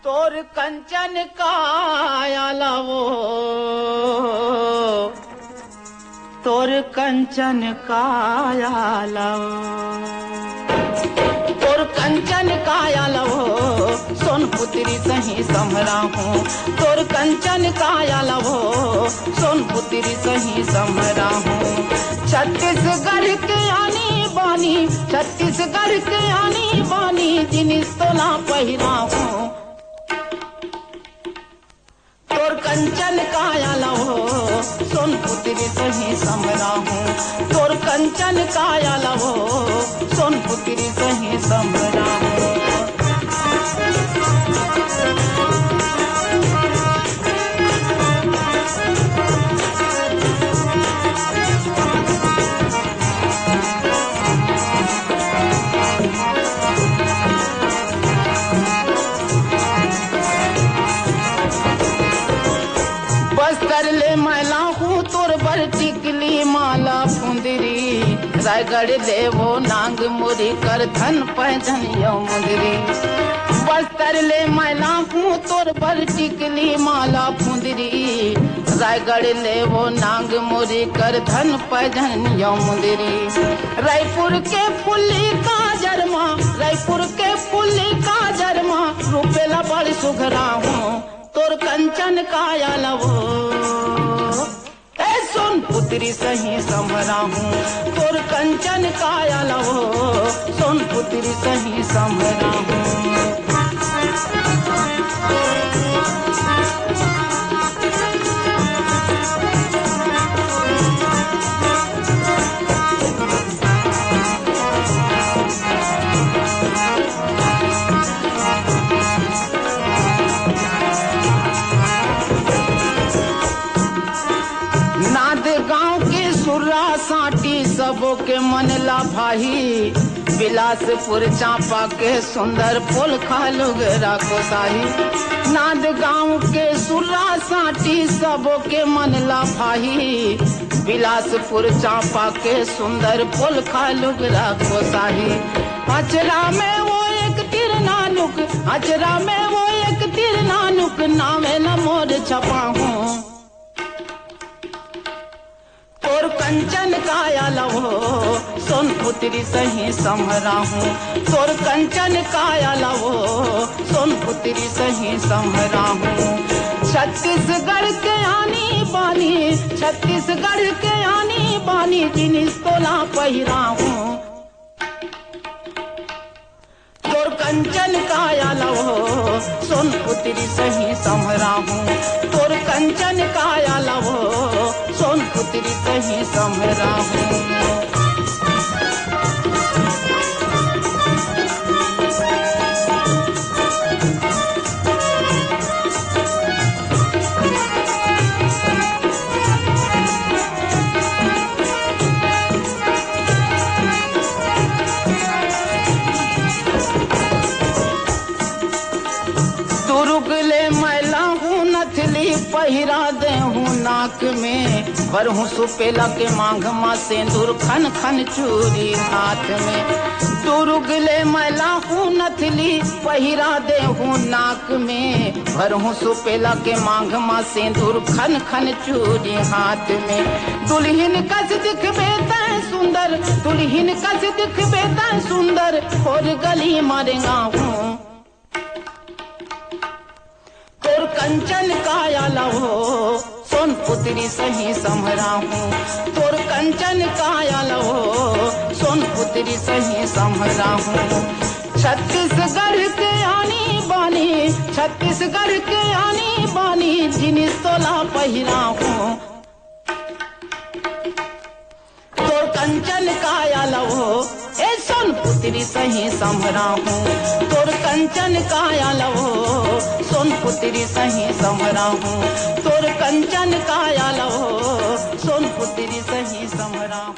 तोर कंचन काया लावो, तोर कंचन काया लावो, तोर कंचन काया लावो, सोनपुत्री सही समरा हूँ। तोर कंचन काया लावो, सोनपुत्री सही समरा हूँ। छत्तीसगढ़ के आनी बानी, छत्तीसगढ़ के आनी बानी, जिनिस तोला पहिरा हूँ। तोर कंचन काया लावो, सोनपुत्री सही समरा हूँ। तोर कंचन काया लावो, सोनपुत्री सही समरा हूँ। बस्तर ले मैला हूँ तोर बर टिकली माला फुंदरी, रायगढ़ ले वो नांग मुरी कर धन पैजनियो मुंदरी। बस्तर ले मैला हूँ तोर बर टिकली माला फुंदरी, रायगढ़ ले वो नांग मुरी कर धन पैजनियो मुंदरी। रायपुर के फुल्ली का जरमा, रायपुर के फुल्ली का जरमा, रूपेला बड़ सुघरा हूँ। तोर कंचन काया लावो, ए सोनपुत्री सही समरा हूँ। तोर कंचन काया लावो, सोनपुत्री सही समरा हूँ। गांव के सुर्रा साटी सबों के मन ला भाई, बिलासपुर चांपा के सुंदर फूल खालुगरा को साही। नाद गांव के सुर्रा साटी सबों के मन ला भाई, बिलासपुर चांपा के सुंदर फूल खालुगरा को साही। अचरा में वो एक तीर नानुक, अचरा में वो एक तीर नानुक, नामे न मोर छपा हूँ। तोर कंचन काया लावो, सोनपुत्री सही समरा हूँ। तोर कंचन काया लावो, सोनपुत्री सही समरा हूँ। छत्तीसगढ़ के आनी बानी, छत्तीसगढ़ के आनी बानी, जिनिस तोला पहिरा हूँ। तोर कंचन काया लावो, सोनपुत्री सही समरा हूँ। तोर कंचन काया लावो, सोनपुत्री सही समरा हूँ। दुर्ग ले मैला हूँ नथली पहिरा दे हूँ नाक में, भर हूँ सुपेला के मांग माँ सिंदूर खन खन चूरी हाथ में। दुर्ग ले मैला हूँ नथली पहिरा दे हूँ नाक में, भर हूँ सुपेला के मांग माँ सिंदूर खन खन चूरी हाथ में। दुल्हन कस दिखबे तै सुंदर, दुल्हन कस दिखबे तै सुंदर, और गली मारेगा हूँ। तोर कंचन काया लावो, सोनपुत्री सही समरा हूँ। तोर कंचन काया लावो, सोनपुत्री सही समरा हूँ। छत्तीसगढ़ के आनी बानी, छत्तीसगढ़ के आनी बानी, जिनिस तोला पहिरा हूँ। तोर कंचन काया लावो, ए सोनपुत्री सही समरा हूँ। तोर कंचन काया लावो, सोनपुत्री सही समरा हूँ। तोर कंचन काया लावो, सोनपुत्री सही समरा हूँ।